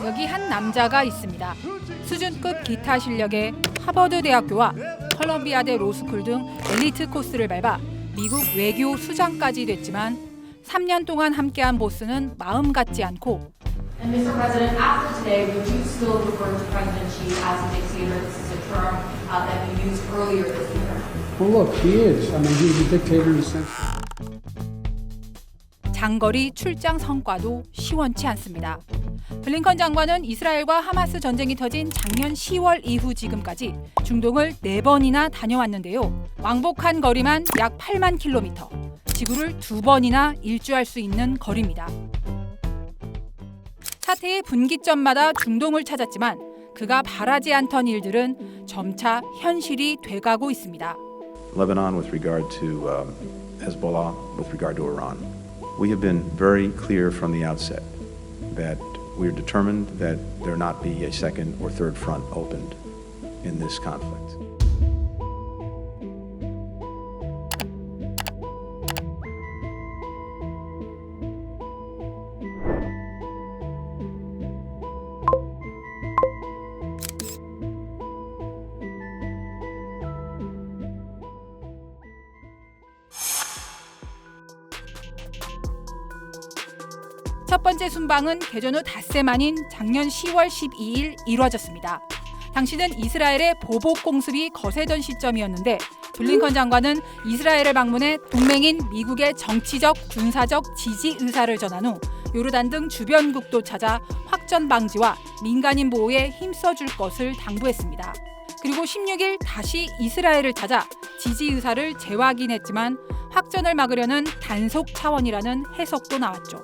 여기 한 남자가 있습니다. 수준급 기타 실력에 하버드 대학교와 컬럼비아대 로스쿨 등 엘리트 코스를 밟아 미국 외교 수장까지 됐지만 3년 동안 함께한 보스는 마음 같지 않고 And Mr. President, after today, would you still refer to President Xi as a dictator? This is a term that you used earlier this year. Well, look, he is. I mean, he's a dictator in a sense. 장거리 출장 성과도 시원치 않습니다. 블링컨 장관은 이스라엘과 하마스 전쟁이 터진 작년 10월 이후 지금까지 중동을 4번이나 다녀왔는데요. 왕복한 거리만 약 8만 킬로미터, 지구를 2번이나 일주할 수 있는 거리입니다. 사태의 분기점마다 중동을 찾았지만 그가 바라지 않던 일들은 점차 현실이 돼가고 있습니다. Lebanon with regard to Hezbollah, with regard to Iran. We have been very clear from the outset that we are determined that there not be a second or third front opened in this conflict. 첫 번째 순방은 개전 후 닷새 만인 작년 10월 12일 이루어졌습니다. 당시는 이스라엘의 보복 공습이 거세던 시점이었는데 블링컨 장관은 이스라엘을 방문해 동맹인 미국의 정치적, 군사적 지지 의사를 전한 후 요르단 등 주변국도 찾아 확전 방지와 민간인 보호에 힘써줄 것을 당부했습니다. 그리고 16일 다시 이스라엘을 찾아 지지 의사를 재확인했지만 확전을 막으려는 단속 차원이라는 해석도 나왔죠.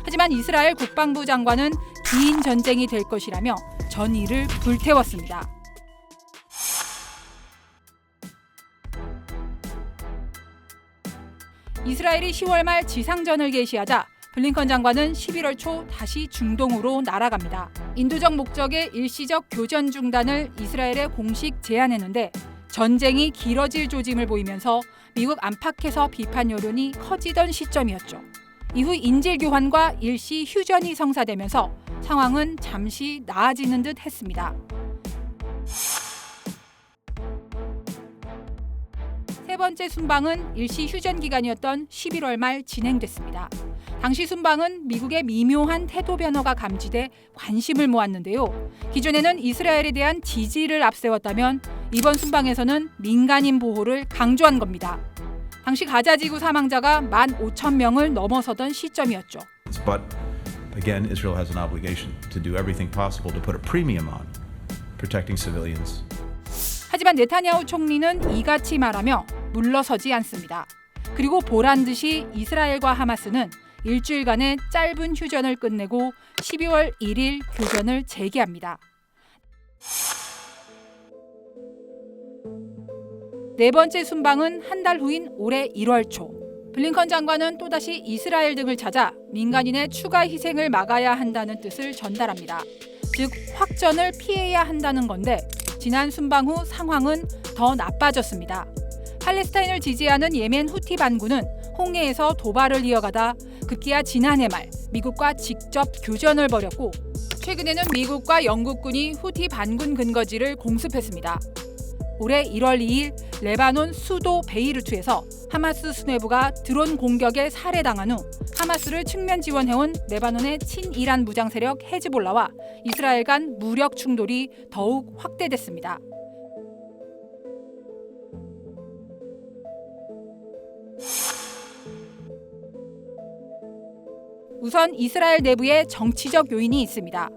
하지만 이스라엘 국방부 장관은 긴 전쟁이 될 것이라며 전의를 불태웠습니다. 이스라엘이 10월 말 지상전을 개시하자 블링컨 장관은 11월 초 다시 중동으로 날아갑니다. 인도적 목적의 일시적 교전 중단을 이스라엘에 공식 제안했는데 전쟁이 길어질 조짐을 보이면서 미국 안팎에서 비판 여론이 커지던 시점이었죠. 이후 인질 교환과 일시 휴전이 성사되면서 상황은 잠시 나아지는 듯 했습니다. 세 번째 순방은 일시 휴전 기간이었던 11월 말 진행됐습니다. 당시 순방은 미국의 미묘한 태도 변화가 감지돼 관심을 모았는데요. 기존에는 이스라엘에 대한 지지를 앞세웠다면 이번 순방에서는 민간인 보호를 강조한 겁니다. 당시 가자지구 사망자가 15,000명을 넘어서던 시점이었죠. But again, Israel has an obligation to do everything possible to put a premium on protecting civilians. 하지만 네타냐후 총리는 이같이 말하며 물러서지 않습니다. 그리고 보란 듯이 이스라엘과 하마스는 일주일간의 짧은 휴전을 끝내고 12월 1일 교전을 재개합니다. 네 번째 순방은 한 달 후인 올해 1월 초. 블링컨 장관은 또다시 이스라엘 등을 찾아 민간인의 추가 희생을 막아야 한다는 뜻을 전달합니다. 즉 확전을 피해야 한다는 건데 지난 순방 후 상황은 더 나빠졌습니다. 팔레스타인을 지지하는 예멘 후티 반군은 홍해에서 도발을 이어가다 급기야 지난해 말 미국과 직접 교전을 벌였고 최근에는 미국과 영국군이 후티 반군 근거지를 공습했습니다. 올해 1월 2일 레바논 수도 베이루트에서 하마스 수뇌부가 드론 공격에 살해당한 후 하마스를 측면 지원해온 레바논의 친이란 무장 세력 헤즈볼라와 이스라엘 간 무력 충돌이 더욱 확대됐습니다. 우선 이스라엘 내부에 정치적 요인이 있습니다.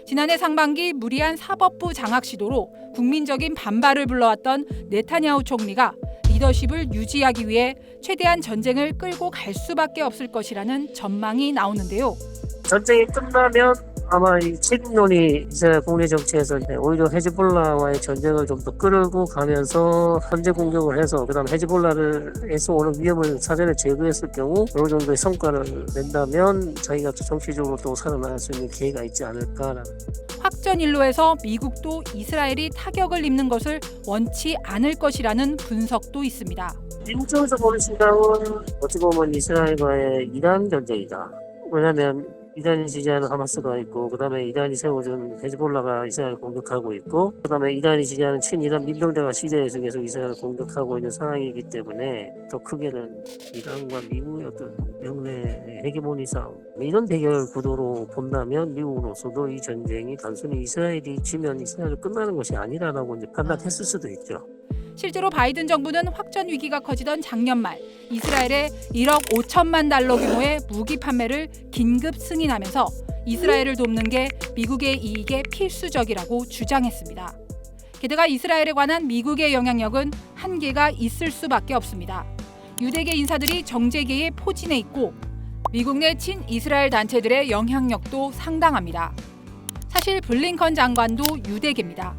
지난해 상반기 무리한 사법부 장악 시도로 국민적인 반발을 불러왔던 네타냐후 총리가 리더십을 유지하기 위해 최대한 전쟁을 끌고 갈 수밖에 없을 것이라는 전망이 나오는데요. 전쟁이 끝나면 아마 이 책임론이 이스라엘 국내 정치에서 오히려 헤즈볼라와의 전쟁을 좀 더 끌고 가면서 현재 공격을 해서 그다음 헤즈볼라에서 오는 위험을 사전에 제거했을 경우 어느 정도의 성과를 낸다면 자기가 정치적으로 또 살아날 수 있는 기회가 있지 않을까라는. 확전 일로에서 미국도 이스라엘이 타격을 입는 것을 원치 않을 것이라는 분석도 있습니다. 미국적에서 보는 시각은 어찌 보면 이스라엘과의 이란 전쟁이다. 왜냐하면 이란이 지지하는 하마스가 있고, 그다음에 이란이 세워준 헤즈볼라가 이스라엘을 공격하고 있고, 그다음에 이란이 지지하는 친이란 민병대가 시리아에서 계속 이스라엘을 공격하고 있는 상황이기 때문에 더 크게는 이란과 미국의 어떤 명내 헤게모니 싸움, 이런 대결 구도로 본다면 미국으로서도 이 전쟁이 단순히 이스라엘이 지면 이스라엘이 끝나는 것이 아니라고 이제 판단했을 수도 있죠. 실제로 바이든 정부는 확전 위기가 커지던 작년 말 이스라엘에 1억 5천만 달러 규모의 무기 판매를 긴급 승인하면서 이스라엘을 돕는 게 미국의 이익에 필수적이라고 주장했습니다. 게다가 이스라엘에 관한 미국의 영향력은 한계가 있을 수밖에 없습니다. 유대계 인사들이 정재계에 포진해 있고 미국 내 친이스라엘 단체들의 영향력도 상당합니다. 사실 블링컨 장관도 유대계입니다.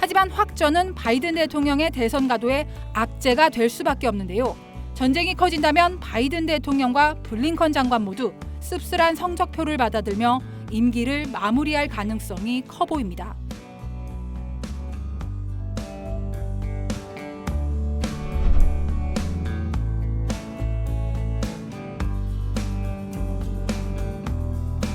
하지만 확전은 바이든 대통령의 대선 가도에 악재가 될 수밖에 없는데요. 전쟁이 커진다면 바이든 대통령과 블링컨 장관 모두 씁쓸한 성적표를 받아들며 임기를 마무리할 가능성이 커 보입니다.